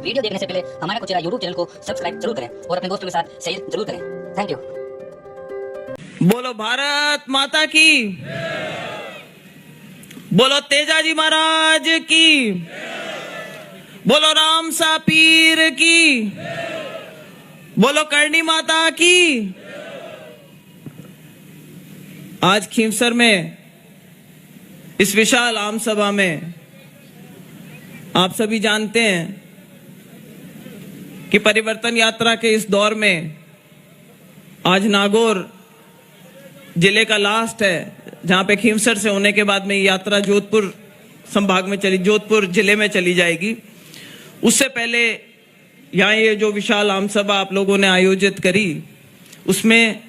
Video देखने से पहले हमारा कुचेला यूट्यूब चैनल को सब्सक्राइब जरूर करें और अपने दोस्तों के साथ शेयर जरूर करें। Thank you. बोलो भारत माता की, बोलो तेजाजी महाराज की, बोलो राम सा पीर की, बोलो करणी माता की। आज खींवसर में इस विशाल आम सभा में आप सभी जानते हैं कि परिवर्तन यात्रा के इस दौर में आज नागौर जिले का लास्ट है, जहां पे खींवसर से होने के बाद में यात्रा जोधपुर संभाग में जोधपुर जिले में चली जाएगी। उससे पहले यहाँ ये जो विशाल आम सभा आप लोगों ने आयोजित करी, उसमें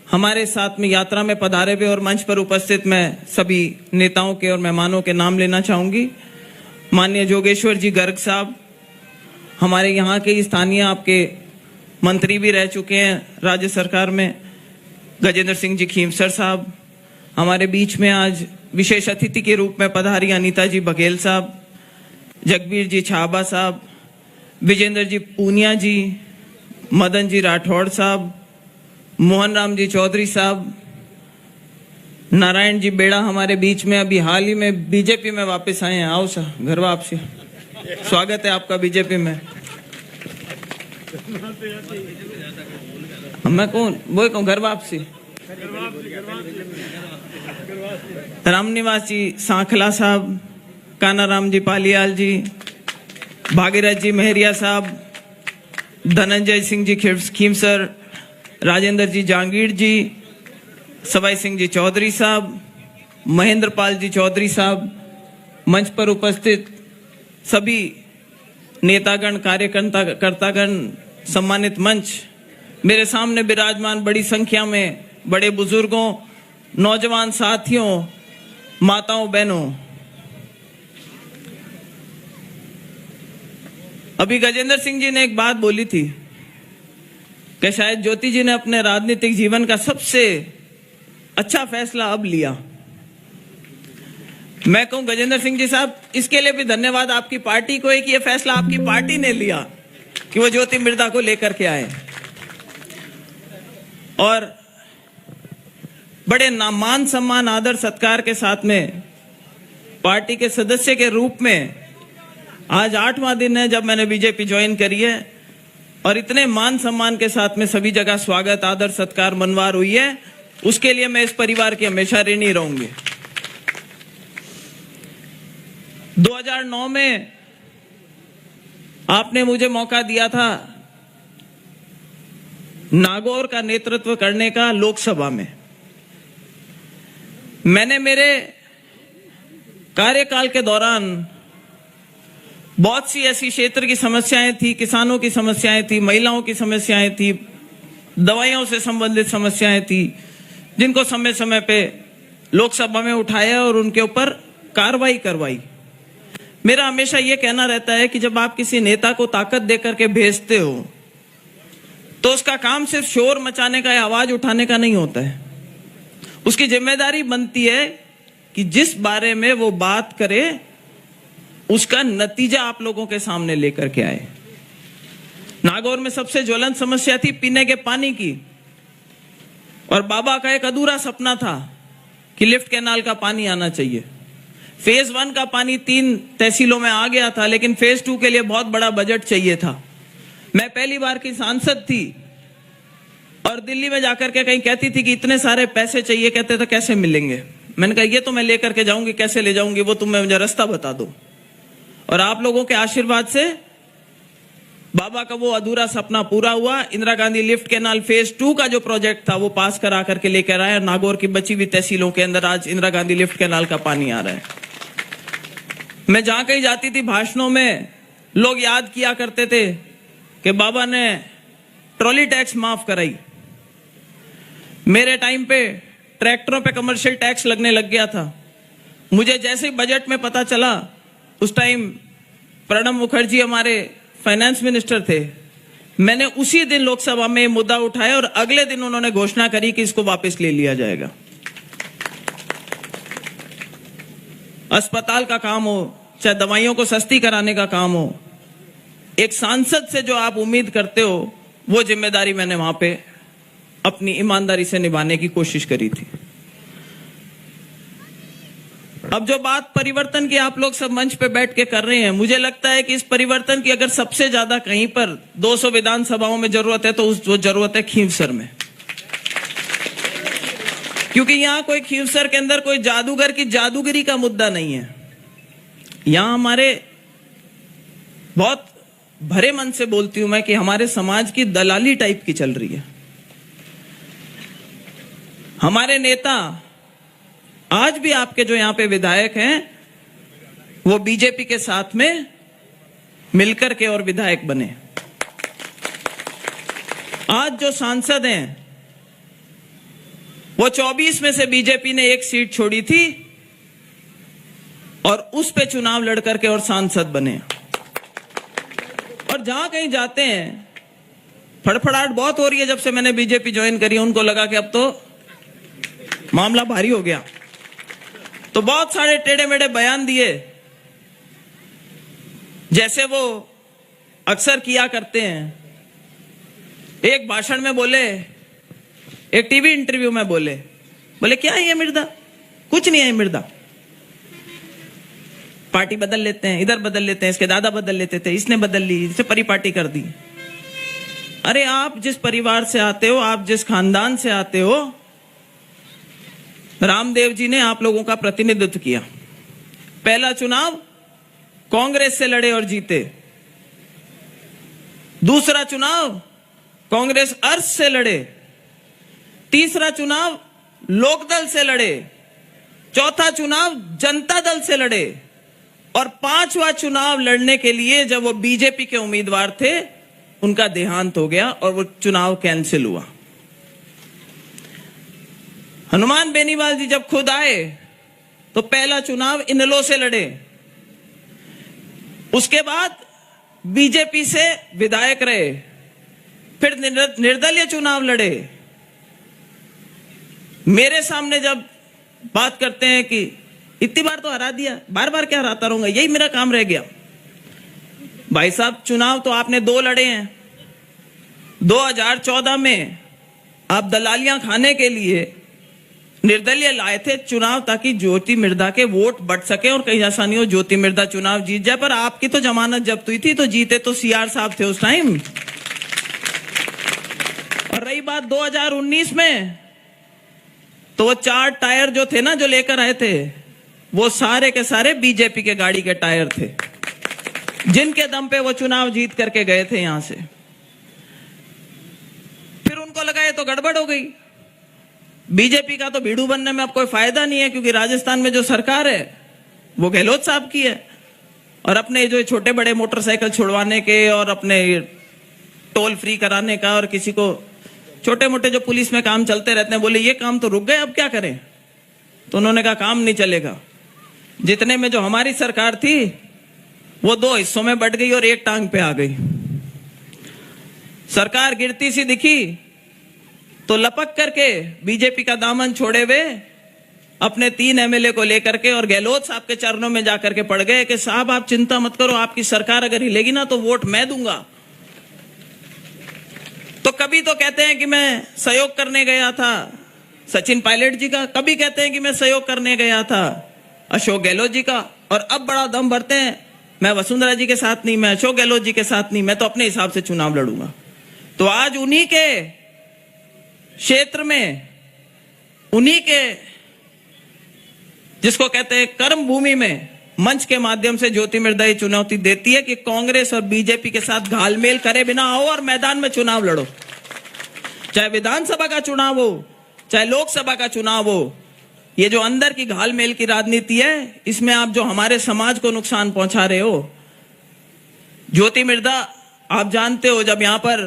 हमारे साथ में यात्रा में पधारे हुए और मंच पर उपस्थित मैं सभी नेताओं के और मेहमानों के नाम लेना चाहूंगी। माननीय जोगेश्वर जी गर्ग साहब, हमारे यहाँ के स्थानीय आपके मंत्री भी रह चुके हैं राज्य सरकार में, गजेंद्र सिंह जी खींवसर साहब, हमारे बीच में आज विशेष अतिथि के रूप में पधारी अनीता जी बघेल साहब, जगबीर जी छाबा साहब, विजेंद्र जी पूनिया जी, मदन जी राठौड़ साहब, मोहन राम जी चौधरी साहब, नारायण जी बेड़ा हमारे बीच में अभी हाल ही में बीजेपी में वापस आए हैं। आओ सर, घर वापसी, स्वागत है आपका बीजेपी में। मैं कौन वो कहूँ घर वापसी। रामनिवास जी सांखला साहब, कानाराम जी पालियाल जी, भागीरथ जी मेहरिया साहब, धनंजय सिंह जी खींवसर, राजेंद्र जी जांगीर जी, सवाई सिंह जी चौधरी साहब, महेंद्र पाल जी चौधरी साहब, मंच पर उपस्थित सभी नेतागण, कार्यकर्तागण, सम्मानित मंच, मेरे सामने विराजमान बड़ी संख्या में बड़े बुजुर्गों, नौजवान साथियों, माताओं, बहनों। अभी गजेंद्र सिंह जी ने एक बात बोली थी कि शायद ज्योति जी ने अपने राजनीतिक जीवन का सबसे अच्छा फैसला अब लिया। मैं कहूं गजेंद्र सिंह जी साहब, इसके लिए भी धन्यवाद आपकी पार्टी को है कि यह फैसला आपकी पार्टी ने लिया कि वो ज्योति मृधा को लेकर के आए और बड़े मान सम्मान आदर सत्कार के साथ में पार्टी के सदस्य के रूप में आज 8वां दिन है जब मैंने बीजेपी ज्वाइन करी है और इतने मान सम्मान के साथ में सभी जगह स्वागत, आदर सत्कार, मनवार हुई है। उसके लिए मैं इस परिवार की हमेशा ऋणी रहूंगी। 2009 में आपने मुझे मौका दिया था नागौर का नेतृत्व करने का लोकसभा में। मैंने मेरे कार्यकाल के दौरान बहुत सी ऐसी क्षेत्र की समस्याएं थी, किसानों की समस्याएं थी, महिलाओं की समस्याएं थी, दवाइयों से संबंधित समस्याएं थी, जिनको समय समय पे लोकसभा में उठाया और उनके ऊपर कार्रवाई करवाई। मेरा हमेशा यह कहना रहता है कि जब आप किसी नेता को ताकत देकर के भेजते हो तो उसका काम सिर्फ शोर मचाने का या आवाज उठाने का नहीं होता है। उसकी जिम्मेदारी बनती है कि जिस बारे में वो बात करे उसका नतीजा आप लोगों के सामने लेकर के आए। नागौर में सबसे ज्वलंत समस्या थी पीने के पानी की और बाबा का एक अधूरा सपना था कि लिफ्ट कैनाल का पानी आना चाहिए। फेज 1 का पानी 3 तहसीलों में आ गया था, लेकिन फेज 2 के लिए बहुत बड़ा बजट चाहिए था। मैं पहली बार की सांसद थी और दिल्ली में जाकर के कहीं कहती थी कि इतने सारे पैसे चाहिए, कहते थे कैसे मिलेंगे। मैंने कहा ये तो मैं लेकर के जाऊंगी, कैसे ले जाऊंगी वो तुम मुझे रास्ता बता दो। और आप लोगों के आशीर्वाद से बाबा का वो अधूरा सपना पूरा हुआ। Indira Gandhi lift canal phase 2 का जो प्रोजेक्ट था वो पास करा करके लेकर आया। नागौर की बची हुई तहसीलों के अंदर आज इंदिरा गांधी लिफ्ट कैनाल का पानी आ रहा है। मैं जहां कहीं जाती थी भाषणों में लोग याद किया करते थे कि बाबा ने ट्रॉली टैक्स माफ कराई। मेरे टाइम पे ट्रैक्टरों पे कमर्शियल टैक्स लगने लग गया था। मुझे जैसे ही बजट में पता चला, उस टाइम प्रणब मुखर्जी हमारे फाइनेंस मिनिस्टर थे, मैंने उसी दिन लोकसभा में मुद्दा उठाया और अगले दिन उन्होंने घोषणा करी कि इसको वापस ले लिया जाएगा। अस्पताल का काम हो, चाहे दवाइयों को सस्ती कराने का काम हो, एक सांसद से जो आप उम्मीद करते हो वो जिम्मेदारी मैंने वहां पे अपनी ईमानदारी से निभाने की कोशिश करी थी। अब जो बात परिवर्तन की आप लोग सब मंच पे बैठ के कर रहे हैं, मुझे लगता है कि इस परिवर्तन की अगर सबसे ज्यादा कहीं पर 200 विधानसभाओं में जरूरत है तो वो जरूरत है खींवसर में। क्योंकि यहां कोई खींवसर के अंदर कोई जादूगर की जादूगरी का मुद्दा नहीं है। यहां हमारे, बहुत भरे मन से बोलती हूं मैं, कि हमारे समाज की दलाली टाइप की चल रही है। हमारे नेता आज भी आपके जो यहां पे विधायक हैं वो बीजेपी के साथ में मिलकर के और विधायक बने। आज जो सांसद हैं वो 24 में से बीजेपी ने एक सीट छोड़ी थी और उस पे चुनाव लड़ करके और सांसद बने। और जहां कहीं जाते हैं फड़फड़ाहट बहुत हो रही है। जब से मैंने बीजेपी ज्वाइन करी उनको लगा कि अब तो मामला भारी हो गया, तो बहुत सारे टेढ़े मेढ़े बयान दिए, जैसे वो अक्सर किया करते हैं। एक भाषण में बोले, एक टीवी इंटरव्यू में बोले क्या है ये मिर्दा, कुछ नहीं है मिर्दा, पार्टी बदल लेते हैं, इधर बदल लेते हैं, इसके दादा बदल लेते थे, इसने बदल ली, इसे परिपाटी कर दी। अरे आप जिस परिवार से आते हो, आप जिस खानदान से आते हो, रामदेव जी ने आप लोगों का प्रतिनिधित्व किया। पहला चुनाव कांग्रेस से लड़े और जीते, दूसरा चुनाव कांग्रेस अर्श से लड़े, तीसरा चुनाव लोकदल से लड़े, चौथा चुनाव जनता दल से लड़े, और पांचवा चुनाव लड़ने के लिए जब वो बीजेपी के उम्मीदवार थे उनका देहांत हो गया और वो चुनाव कैंसिल हुआ। हनुमान बेनीवाल जी जब खुद आए तो पहला चुनाव इनेलो से लड़े, उसके बाद बीजेपी से विधायक रहे, फिर निर्दलीय चुनाव लड़े। मेरे सामने जब बात करते हैं कि इतनी बार तो हरा दिया, बार बार क्या हराता रहूंगा, यही मेरा काम रह गया। भाई साहब, चुनाव तो आपने 2 लड़े हैं। 2014 में आप दलालियां खाने के लिए निर्दलीय लाए थे चुनाव, ताकि ज्योति मिर्धा के वोट बढ़ सके और कहीं ऐसा नहीं हो ज्योति मिर्धा चुनाव जीत जाए। पर आपकी तो जमानत जब्त हुई थी, तो जीते तो सीआर साहब थे उस टाइम। और रही बात 2019 में, तो वो 4 टायर जो थे ना, जो लेकर आए थे, वो सारे के सारे बीजेपी के गाड़ी के टायर थे, जिनके दम पे वो चुनाव जीत करके गए थे यहां से। फिर उनको लगा ये तो गड़बड़ हो गई, बीजेपी का तो भीड़ू बनने में अब कोई फायदा नहीं है, क्योंकि राजस्थान में जो सरकार है वो गहलोत साहब की है, और अपने जो छोटे बड़े मोटरसाइकिल छुड़वाने के और अपने टोल फ्री कराने का और किसी को छोटे मोटे जो पुलिस में काम चलते रहते हैं, बोले ये काम तो रुक गए, अब क्या करें। तो उन्होंने कहा काम नहीं चलेगा। जितने में जो हमारी सरकार थी वो 2 हिस्सों में बट गई और एक टांग पे आ गई। सरकार गिरती सी दिखी तो लपक करके बीजेपी का दामन छोड़े हुए अपने 3 एमएलए को लेकर के और गहलोत साहब के चरणों में जाकर के पड़ गए कि साहब आप चिंता मत करो, आपकी सरकार अगर हिलेगी ना तो वोट मैं दूंगा। तो कभी तो कहते हैं कि मैं सहयोग करने गया था सचिन पायलट जी का, कभी कहते हैं कि मैं सहयोग करने गया था अशोक गहलोत जी का, और अब बड़ा दम भरते हैं मैं वसुंधरा जी के साथ नहीं, मैं अशोक गहलोत जी के साथ नहीं, मैं तो अपने हिसाब से चुनाव लड़ूंगा। तो आज उन्हीं के क्षेत्र में, उन्हीं के जिसको कहते हैं कर्म भूमि में, मंच के माध्यम से ज्योति मिर्धा ये चुनौती देती है कि कांग्रेस और बीजेपी के साथ घालमेल करे बिना आओ और मैदान में चुनाव लड़ो। चाहे विधानसभा का चुनाव हो, चाहे लोकसभा का चुनाव हो, ये जो अंदर की घालमेल की राजनीति है, इसमें आप जो हमारे समाज को नुकसान पहुंचा रहे हो। ज्योति मिर्धा, आप जानते हो जब यहां पर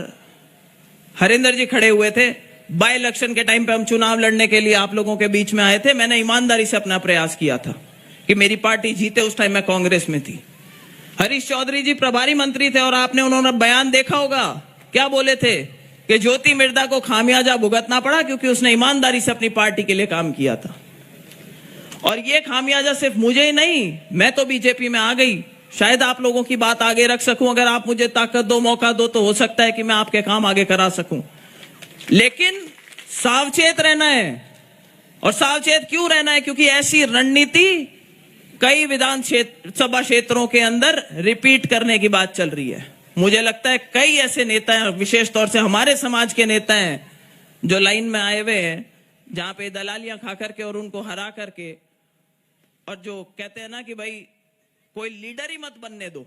हरिंदर जी खड़े हुए थे, बाय इलेक्शन के टाइम पे हम चुनाव लड़ने के लिए आप लोगों के बीच में आए थे, मैंने ईमानदारी से अपना प्रयास किया था कि मेरी पार्टी जीते। उस टाइम मैं कांग्रेस में थी। हरीश चौधरी जी प्रभारी मंत्री थे और आपने उन्होंने बयान देखा होगा, क्या बोले थे कि ज्योति मिर्धा को खामियाजा भुगतना पड़ा क्योंकि उसने ईमानदारी से अपनी पार्टी के लिए काम किया था। और ये खामियाजा सिर्फ मुझे ही नहीं, मैं तो बीजेपी में आ गई शायद आप लोगों की बात आगे रख सकूं। अगर आप मुझे ताकत दो, मौका दो, तो हो सकता है कि मैं आपके काम आगे करा सकूं। लेकिन सावचेत रहना है। और सावचेत क्यों रहना है? क्योंकि ऐसी रणनीति कई विधानसभा क्षेत्रों के अंदर रिपीट करने की बात चल रही है। मुझे लगता है कई ऐसे नेता हैं, विशेष तौर से हमारे समाज के नेता हैं, जो लाइन में आए हुए हैं, जहां पे दलालियां खा करके और उनको हरा करके, और जो कहते हैं ना कि भाई कोई लीडर ही मत बनने दो।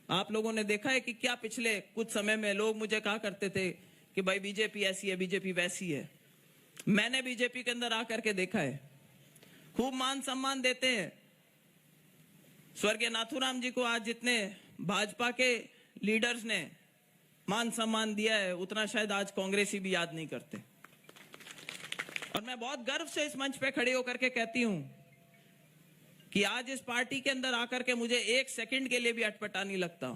आप लोगों ने देखा है कि क्या पिछले कुछ समय में लोग मुझे कहा करते थे कि भाई बीजेपी ऐसी है, बीजेपी वैसी है। मैंने बीजेपी के अंदर आकर के देखा है, खूब मान सम्मान देते हैं। स्वर्गीय नाथूराम जी को आज जितने भाजपा के लीडर्स ने मान सम्मान दिया है, उतना शायद आज कांग्रेसी भी याद नहीं करते। और मैं बहुत गर्व से इस मंच पे खड़े होकर के कहती हूं कि आज इस पार्टी के अंदर आकर के मुझे एक सेकंड के लिए भी अटपटा नहीं लगता।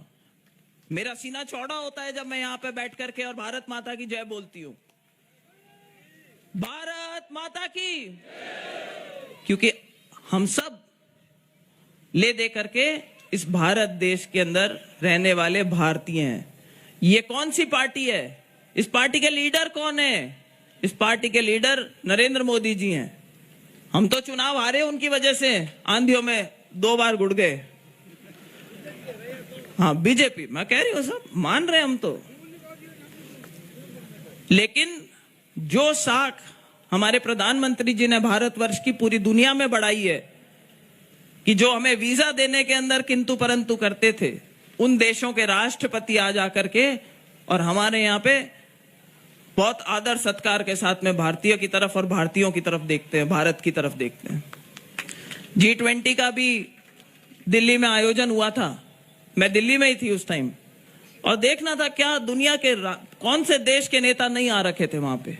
मेरा सीना चौड़ा होता है जब मैं यहां पे बैठ करके और भारत माता की जय बोलती हूं। भारत माता की, क्योंकि हम सब ले दे करके इस भारत देश के अंदर रहने वाले भारतीय हैं। ये कौन सी पार्टी है? इस पार्टी के लीडर कौन है? इस पार्टी के लीडर नरेंद्र मोदी जी हैं। हम तो चुनाव हारे उनकी वजह से, आंधियों में 2 बार गुड़ गए। हाँ, बीजेपी, मैं कह रही हूं सब मान रहे हम तो। लेकिन जो साख हमारे प्रधानमंत्री जी ने भारतवर्ष की पूरी दुनिया में बढ़ाई है, कि जो हमें वीजा देने के अंदर किंतु परंतु करते थे, उन देशों के राष्ट्रपति आज आकर के और हमारे यहाँ पे बहुत आदर सत्कार के साथ में भारतीय की तरफ और भारतीयों की तरफ देखते हैं, भारत की तरफ देखते हैं। G20 का भी दिल्ली में आयोजन हुआ था, मैं दिल्ली में ही थी उस टाइम, और देखना था क्या दुनिया के कौन से देश के नेता नहीं आ रखे थे वहां पे।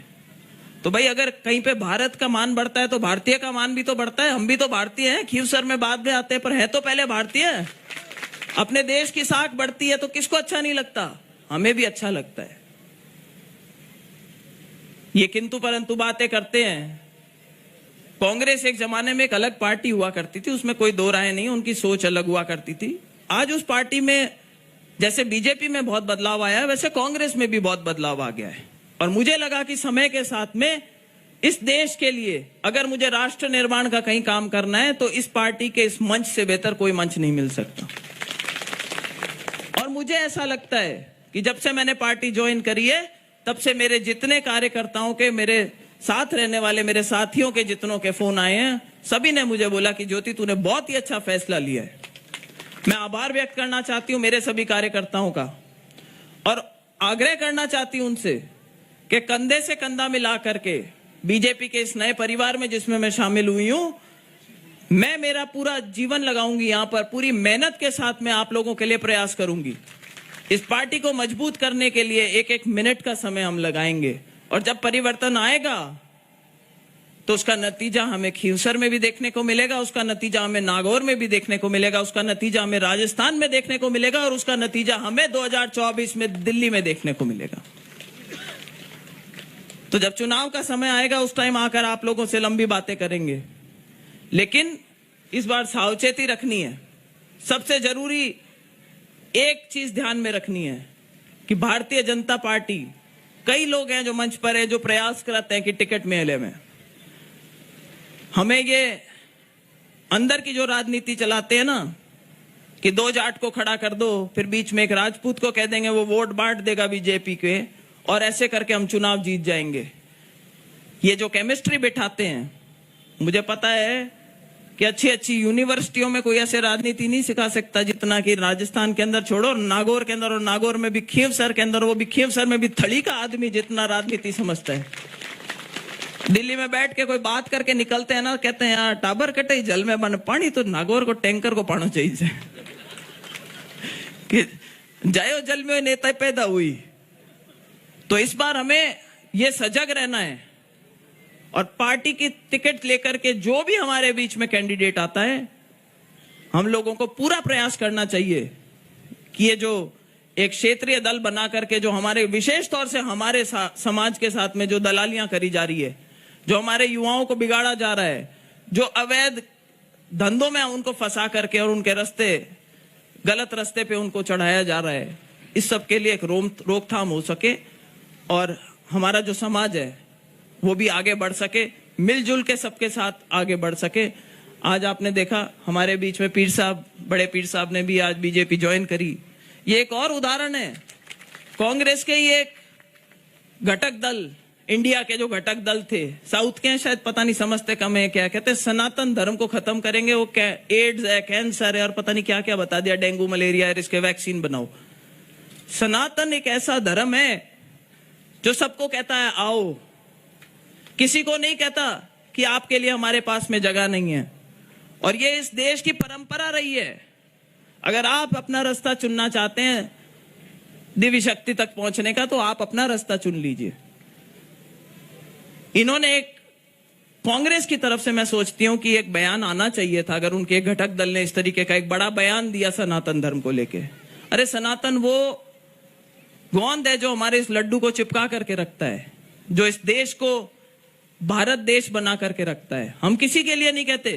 तो भाई अगर कहीं पे भारत का मान बढ़ता है तो भारतीय का मान भी तो बढ़ता है। हम भी तो भारतीय हैं, खीवसर में बाद में आते हैं, पर है तो पहले भारतीय। अपने देश की साख बढ़ती है तो किसको अच्छा नहीं लगता? हमें भी अच्छा लगता है। ये किंतु परंतु बातें करते हैं। कांग्रेस एक जमाने में एक अलग पार्टी हुआ करती थी, उसमें कोई दो राय नहीं, उनकी सोच अलग हुआ करती थी। आज उस पार्टी में जैसे बीजेपी में बहुत बदलाव आया है, वैसे कांग्रेस में भी बहुत बदलाव आ गया है। और मुझे लगा कि समय के साथ में इस देश के लिए अगर मुझे राष्ट्र निर्माण का कहीं काम करना है तो इस पार्टी के इस मंच से बेहतर कोई मंच नहीं मिल सकता। और मुझे ऐसा लगता है कि जब से मैंने पार्टी ज्वाइन करी है, तब से मेरे जितने कार्यकर्ताओं के, मेरे साथ रहने वाले मेरे साथियों के जितनों के फोन आए हैं, सभी ने मुझे बोला कि ज्योति तूने बहुत ही अच्छा फैसला लिया है। मैं आभार व्यक्त करना चाहती हूं मेरे सभी कार्यकर्ताओं का, और आग्रह करना चाहती हूं उनसे कि कंधे से कंधा मिला करके बीजेपी के इस नए परिवार में जिसमें मैं शामिल हुई हूं, मैं मेरा पूरा जीवन लगाऊंगी यहां पर, पूरी मेहनत के साथ में आप लोगों के लिए प्रयास करूंगी। इस पार्टी को मजबूत करने के लिए एक एक मिनट का समय हम लगाएंगे, और जब परिवर्तन आएगा तो उसका नतीजा हमें खीवसर में भी देखने को मिलेगा, उसका नतीजा हमें नागौर में भी देखने को मिलेगा, उसका नतीजा हमें राजस्थान में देखने को मिलेगा, और उसका नतीजा हमें 2024 में दिल्ली में देखने को मिलेगा। तो जब चुनाव का समय आएगा उस टाइम आकर आप लोगों से लंबी बातें करेंगे, लेकिन इस बार सावचेती रखनी है। सबसे जरूरी एक चीज ध्यान में रखनी है कि भारतीय जनता पार्टी, कई लोग हैं जो मंच पर है, जो प्रयास करते हैं कि टिकट मेले में हमें ये अंदर की जो राजनीति चलाते हैं ना, कि 2 जाट को खड़ा कर दो, फिर बीच में एक राजपूत को कह देंगे वो वोट बांट देगा बीजेपी के, और ऐसे करके हम चुनाव जीत जाएंगे। ये जो केमिस्ट्री बिठाते हैं, मुझे पता है कि अच्छी अच्छी यूनिवर्सिटियों में कोई ऐसे राजनीति नहीं सिखा सकता जितना कि राजस्थान के अंदर छोड़ो, नागौर के अंदर, और नागौर में भी खीवसर के अंदर, वो भी खीवसर में भी थड़ी का आदमी जितना राजनीति समझता है। दिल्ली में बैठ के कोई बात करके निकलते हैं ना, कहते हैं यार टाबर कटे जल में बन पानी, तो नागौर को टैंकर को पाना चाहिए कि जायो जल में नेता पैदा हुई। तो इस बार हमें ये सजग रहना है, और पार्टी की टिकट लेकर के जो भी हमारे बीच में कैंडिडेट आता है, हम लोगों को पूरा प्रयास करना चाहिए कि ये जो एक क्षेत्रीय दल बना करके जो हमारे, विशेष तौर से हमारे समाज के साथ में जो दलालियां करी जा रही है, जो हमारे युवाओं को बिगाड़ा जा रहा है, जो अवैध धंधों में उनको फंसा करके और उनके रास्ते गलत रास्ते पे उनको चढ़ाया जा रहा है, इस सब के लिए एक रोकथाम हो सके और हमारा जो समाज है वो भी आगे बढ़ सके, मिलजुल के सबके साथ आगे बढ़ सके। आज आपने देखा हमारे बीच में पीर साहब, बड़े पीर साहब ने भी आज बीजेपी ज्वाइन करी। ये एक और उदाहरण है, कांग्रेस के ही एक घटक दल, इंडिया के जो घटक दल थे, साउथ के हैं शायद, पता नहीं समझते कम है, क्या कहते हैं सनातन धर्म को खत्म करेंगे, वो क्या एड्स है, कैंसर है और पता नहीं क्या क्या बता दिया, डेंगू मलेरिया है, इसके वैक्सीन बनाओ। सनातन एक ऐसा धर्म है जो सबको कहता है आओ, किसी को नहीं कहता कि आपके लिए हमारे पास में जगह नहीं है। और ये इस देश की परंपरा रही है। अगर आप अपना रास्ता चुनना चाहते हैं दिव्य शक्ति तक पहुंचने का, तो आप अपना रास्ता चुन लीजिए। इन्होंने एक कांग्रेस की तरफ से मैं सोचती हूं कि एक बयान आना चाहिए था, अगर उनके घटक दल ने इस तरीके का एक बड़ा बयान दिया सनातन धर्म को लेके। अरे सनातन वो गोंद है जो हमारे इस लड्डू को चिपका करके रखता है, जो इस देश को भारत देश बना करके रखता है। हम किसी के लिए नहीं कहते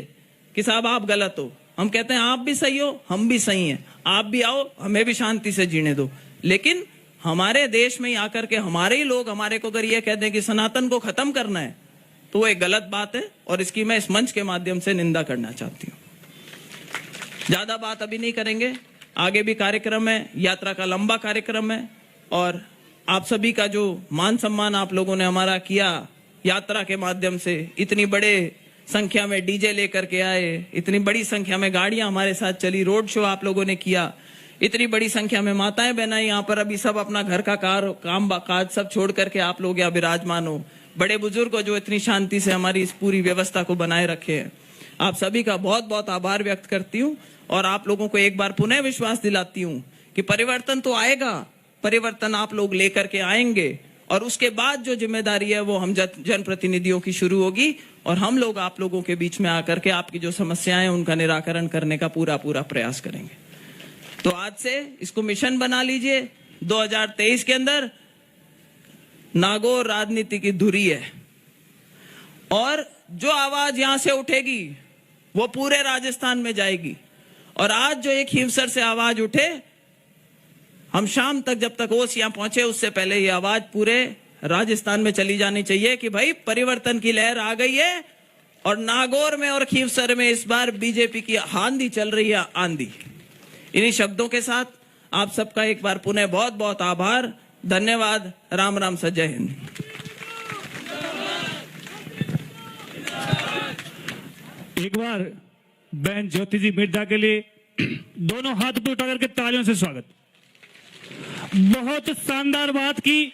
कि साहब आप गलत हो, हम कहते हैं आप भी सही हो, हम भी सही हैं, आप भी आओ, हमें भी शांति से जीने दो। लेकिन हमारे देश में आकर के हमारे ही लोग हमारे को अगर ये कहते हैं कि सनातन को खत्म करना है, तो वो एक गलत बात है और इसकी मैं इस मंच के माध्यम से निंदा करना चाहती हूँ। ज्यादा बात अभी नहीं करेंगे, आगे भी कार्यक्रम है, यात्रा का लंबा कार्यक्रम है और आप सभी का जो मान सम्मान आप लोगों ने हमारा किया यात्रा के माध्यम से, इतनी बड़े संख्या में डीजे लेकर के आए, इतनी बड़ी संख्या में गाड़ियां हमारे साथ चली, रोड शो आप लोगों ने किया, इतनी बड़ी संख्या में माताएं बहनाएं यहाँ पर अभी सब अपना घर का काम काज सब छोड़ करके आप लोग यहाँ विराजमान हो, बड़े बुजुर्ग जो इतनी शांति से हमारी इस पूरी व्यवस्था को बनाए रखे हैं, आप सभी का बहुत बहुत आभार व्यक्त करती हूँ। और आप लोगों को एक बार पुनः विश्वास दिलाती हूँ कि परिवर्तन तो आएगा, परिवर्तन आप लोग लेकर के आएंगे और उसके बाद जो जिम्मेदारी है वो हम जनप्रतिनिधियों की शुरू होगी और हम लोग आप लोगों के बीच में आकर के आपकी जो समस्याएं उनका निराकरण करने का पूरा प्रयास करेंगे। तो आज से इसको मिशन बना लीजिए। 2023 के अंदर नागौर राजनीति की धुरी है और जो आवाज यहां से उठेगी वो पूरे राजस्थान में जाएगी। और आज जो एक हिमसर से आवाज उठे, हम शाम तक जब तक ओस यहां पहुंचे उससे पहले ये आवाज पूरे राजस्थान में चली जानी चाहिए कि भाई परिवर्तन की लहर आ गई है और नागौर में और खीवसर में इस बार बीजेपी की आंधी चल रही है, आंधी। इन्हीं शब्दों के साथ आप सबका एक बार पुनः बहुत बहुत आभार, धन्यवाद, राम राम, जय हिंद। एक बार बहन ज्योति जी मिर्जा के लिए दोनों हाथ ऊपर उठा करके तालियों से स्वागत। बहुत शानदार बात की,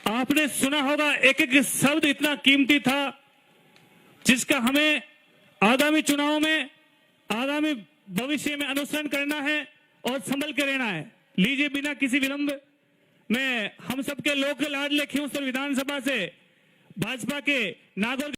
आपने सुना होगा, एक एक शब्द इतना कीमती था जिसका हमें आगामी चुनाव में, आगामी भविष्य में अनुसरण करना है और संभल के रहना है। लीजिए बिना किसी विलंब में हम सबके लोक लाडले खींवसर विधानसभा से भाजपा के नागौर